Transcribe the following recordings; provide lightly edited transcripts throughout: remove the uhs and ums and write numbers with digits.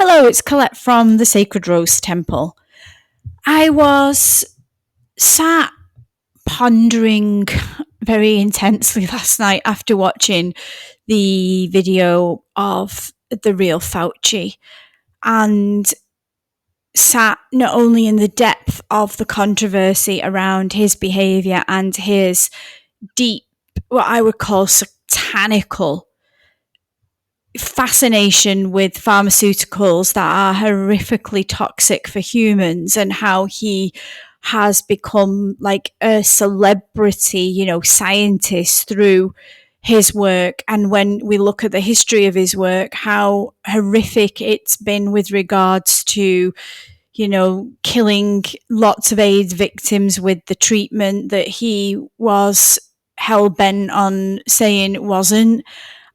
Hello, it's Colette from the Sacred Rose Temple. I was sat pondering very intensely last night after watching the video of the real Fauci and sat not only in the depth of the controversy around his behaviour and his deep, what I would call satanical fascination with pharmaceuticals that are horrifically toxic for humans, and how he has become like a celebrity, scientist through his work. And when we look at the history of his work, how horrific it's been with regards to, killing lots of AIDS victims with the treatment that he was hell bent on saying wasn't,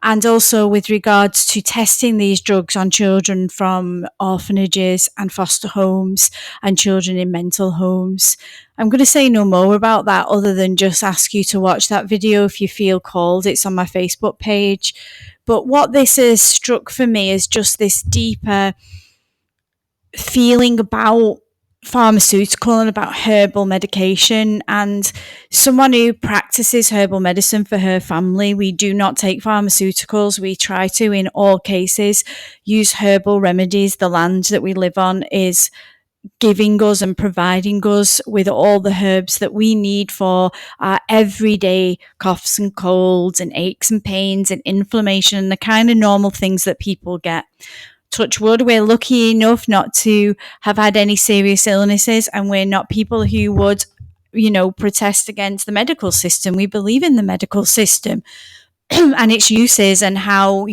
and also with regards to testing these drugs on children from orphanages and foster homes and children in mental homes. I'm going to say no more about that other than just ask you to watch that video if you feel called. It's on my Facebook page. But what this has struck for me is just this deeper feeling about pharmaceutical and about herbal medication. And someone who practices herbal medicine for her family, we do not take pharmaceuticals. We try to, in all cases, use herbal remedies. The land that we live on is giving us and providing us with all the herbs that we need for our everyday coughs and colds and aches and pains and inflammation and the kind of normal things that people get. Touch wood, we're lucky enough not to have had any serious illnesses, and we're not people who would, protest against the medical system. We believe in the medical system and its uses and how,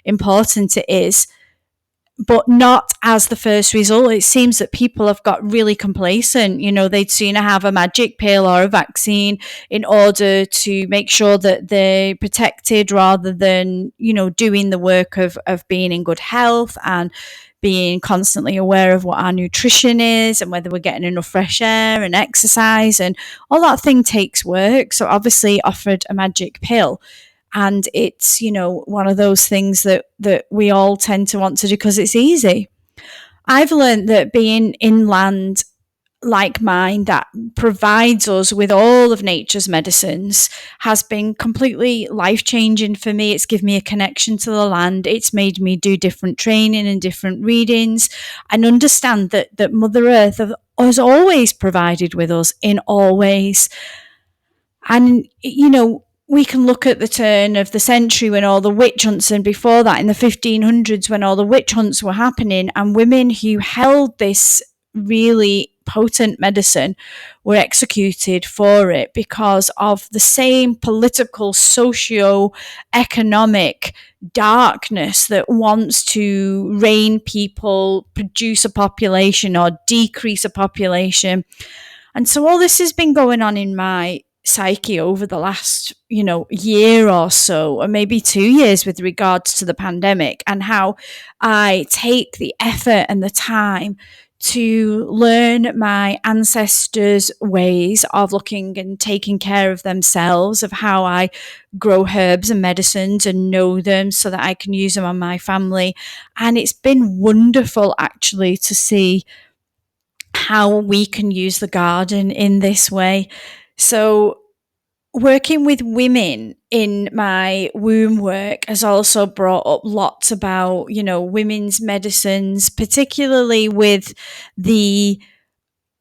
important it is, but not as the first result. It seems that people have got really complacent. They'd sooner have a magic pill or a vaccine in order to make sure that they're protected rather than, doing the work of being in good health and being constantly aware of what our nutrition is and whether we're getting enough fresh air and exercise, and all that thing takes work. So obviously offered a magic pill. And it's, one of those things that we all tend to want to do because it's easy. I've learned that being inland like mine that provides us with all of nature's medicines has been completely life-changing for me. It's given me a connection to the land. It's made me do different training and different readings and understand that Mother Earth has always provided with us in all ways. And, we can look at the turn of the century when all the witch hunts, and before that in the 1500s when all the witch hunts were happening, and women who held this really potent medicine were executed for it because of the same political, socio-economic darkness that wants to rein people, produce a population or decrease a population. And so all this has been going on in my psyche over the last, year or so, or maybe 2 years with regards to the pandemic, and how I take the effort and the time to learn my ancestors' ways of looking and taking care of themselves, of how I grow herbs and medicines and know them so that I can use them on my family. And it's been wonderful actually to see how we can use the garden in this way. So working with women in my womb work has also brought up lots about, women's medicines, particularly with the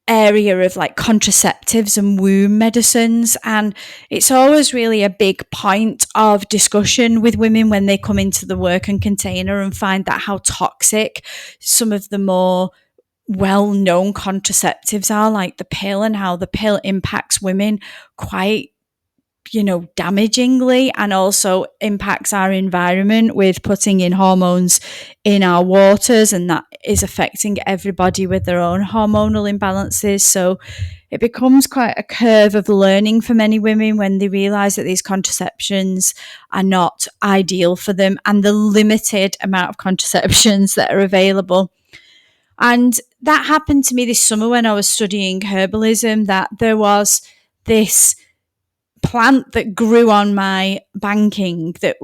area of like contraceptives and womb medicines. And it's always really a big point of discussion with women when they come into the work and container and find that how toxic some of the more well-known contraceptives are, like the pill, and how the pill impacts women quite damagingly, and also impacts our environment with putting in hormones in our waters, and that is affecting everybody with their own hormonal imbalances. So it becomes quite a curve of learning for many women when they realize that these contraceptions are not ideal for them and the limited amount of contraceptions that are available. And that happened to me this summer when I was studying herbalism, that there was this plant that grew on my banking that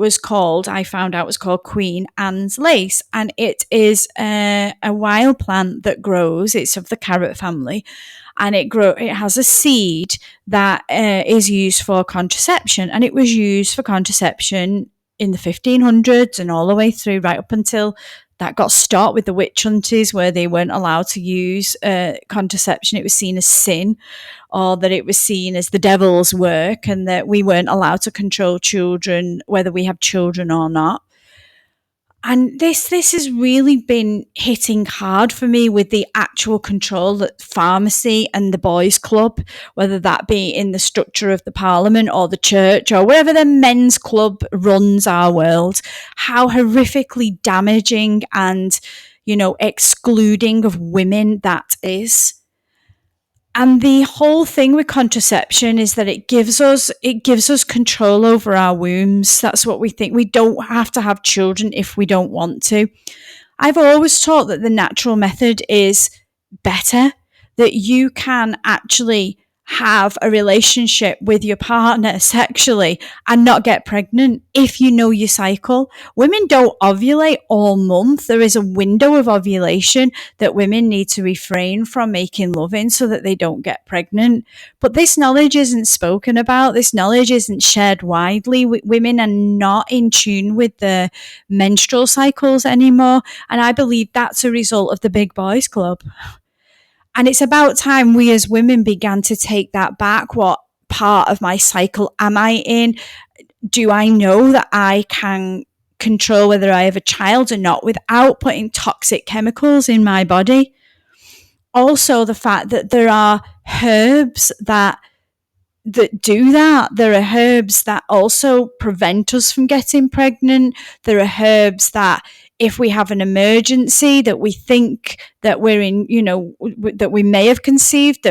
I found out was called Queen Anne's lace. And it is a wild plant that grows. It's of the carrot family. And it has a seed that is used for contraception. And it was used for contraception in the 1500s and all the way through, right up until that got stopped with the witch hunters, where they weren't allowed to use contraception. It was seen as sin, or that it was seen as the devil's work, and that we weren't allowed to control children, whether we have children or not. And this has really been hitting hard for me with the actual control that pharmacy and the boys' club, whether that be in the structure of the parliament or the church or wherever the men's club runs our world, how horrifically damaging and, excluding of women that is. And the whole thing with contraception is that it gives us control over our wombs. That's what we think. We don't have to have children if we don't want to. I've always taught that the natural method is better, that you can actually have a relationship with your partner sexually and not get pregnant if you know your cycle. Women don't ovulate all month. There is a window of ovulation that women need to refrain from making love in so that they don't get pregnant. But this knowledge isn't spoken about. This knowledge isn't shared widely. Women are not in tune with their menstrual cycles anymore. And I believe that's a result of the big boys club. And it's about time we as women began to take that back. What part of my cycle am I in? Do I know that I can control whether I have a child or not without putting toxic chemicals in my body? Also, the fact that there are herbs that do that. There are herbs that also prevent us from getting pregnant. There are herbs that, if we have an emergency that we think that we're in, that we may have conceived,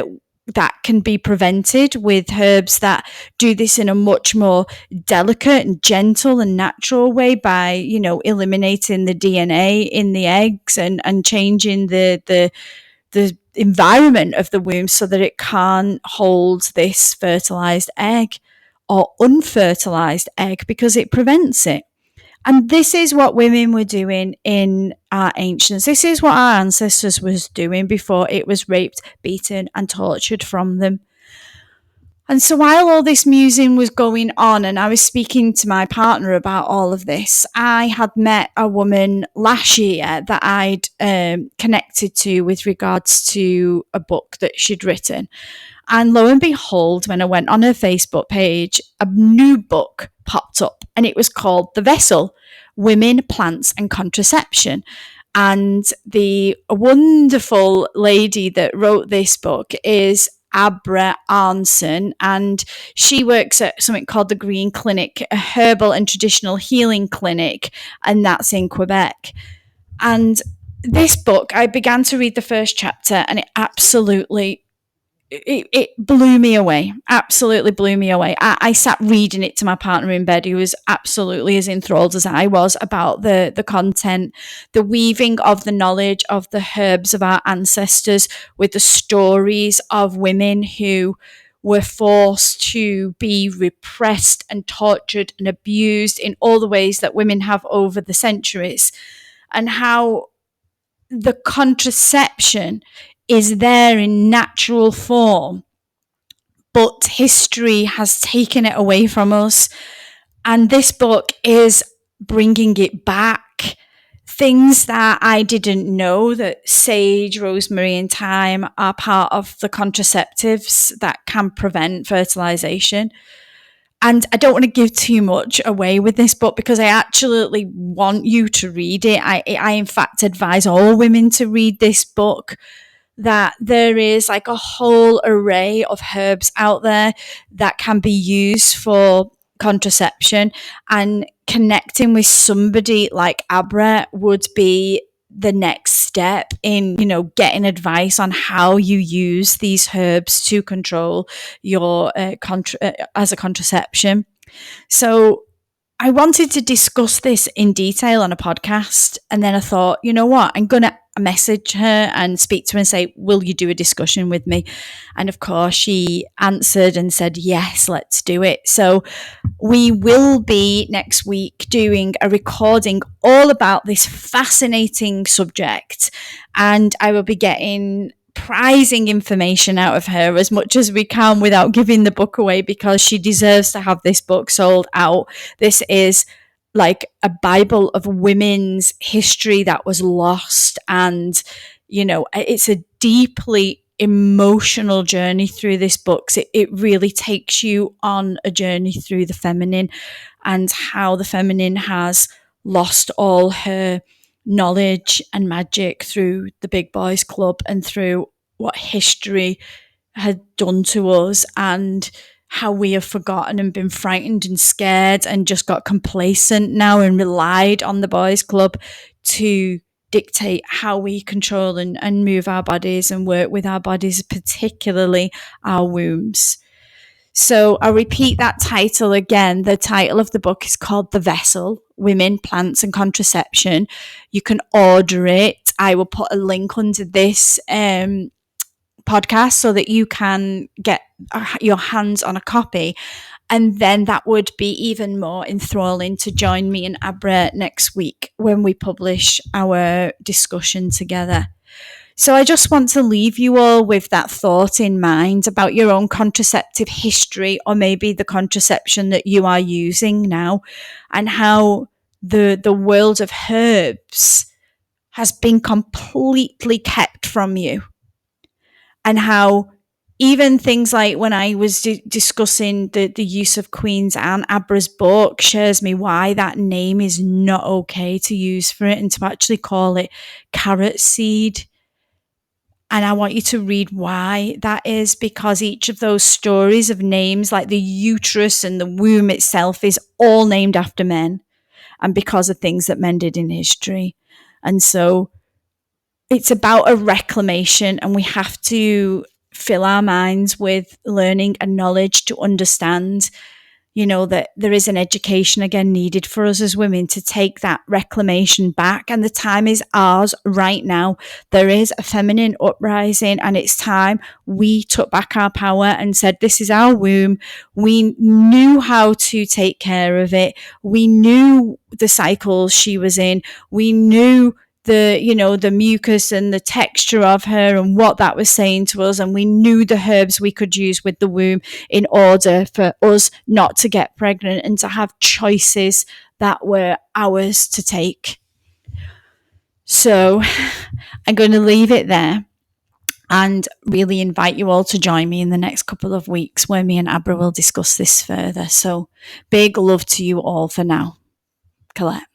that can be prevented with herbs that do this in a much more delicate and gentle and natural way by, eliminating the DNA in the eggs and changing the environment of the womb so that it can't hold this fertilized egg or unfertilized egg, because it prevents it. And this is what women were doing in our ancients. This is what our ancestors was doing before it was raped, beaten, and tortured from them. And so while all this musing was going on and I was speaking to my partner about all of this, I had met a woman last year that I'd connected to with regards to a book that she'd written. And lo and behold, when I went on her Facebook page, a new book popped up, and it was called The Vessel: Women, Plants and Contraception. And the wonderful lady that wrote this book is Abrah Anderson, and she works at something called the Green Clinic, a herbal and traditional healing clinic, and that's in Quebec. And this book, I began to read the first chapter, and it blew me away, absolutely blew me away. I sat reading it to my partner in bed, who was absolutely as enthralled as I was about the content, the weaving of the knowledge of the herbs of our ancestors with the stories of women who were forced to be repressed and tortured and abused in all the ways that women have over the centuries, and how the contraception is there in natural form, but history has taken it away from us. And this book is bringing it back. Things that I didn't know, that sage, rosemary and thyme are part of the contraceptives that can prevent fertilization. And I don't want to give too much away with this book, because I actually want you to read it. I in fact advise all women to read this book, that there is like a whole array of herbs out there that can be used for contraception, and connecting with somebody like Abrah would be the next step in, getting advice on how you use these herbs to control your as a contraception. So I wanted to discuss this in detail on a podcast, and then I thought, you know what, I'm going to message her and speak to her and say, will you do a discussion with me? And of course, she answered and said, yes, let's do it. So we will be next week doing a recording all about this fascinating subject. And I will be getting prizing information out of her as much as we can without giving the book away, because she deserves to have this book sold out. This is like a Bible of women's history that was lost. And, it's a deeply emotional journey through this book. It really takes you on a journey through the feminine and how the feminine has lost all her knowledge and magic through the big boys club and through what history had done to us, and how we have forgotten and been frightened and scared and just got complacent now and relied on the boys club to dictate how we control and move our bodies and work with our bodies, particularly our wombs. So I'll repeat that title again. The title of the book is called The Vessel, Women, Plants and Contraception. You can order it. I will put a link under this podcast so that you can get your hands on a copy. And then that would be even more enthralling to join me and Abrah next week when we publish our discussion together. So I just want to leave you all with that thought in mind about your own contraceptive history, or maybe the contraception that you are using now, and how the world of herbs has been completely kept from you. And how even things like when I was discussing the use of Queen's Anne, Abrah's book shares me why that name is not okay to use for it, and to actually call it carrot seed. And I want you to read why that is, because each of those stories of names, like the uterus and the womb itself, is all named after men, and because of things that men did in history. And so it's about a reclamation, and we have to fill our minds with learning and knowledge to understand, that there is an education again needed for us as women to take that reclamation back. And the time is ours right now. There is a feminine uprising, and it's time we took back our power and said, this is our womb. We knew how to take care of it. We knew the cycles she was in. We knew the mucus and the texture of her and what that was saying to us. And we knew the herbs we could use with the womb in order for us not to get pregnant and to have choices that were ours to take. So I'm going to leave it there and really invite you all to join me in the next couple of weeks where me and Abrah will discuss this further. So big love to you all for now. Colette.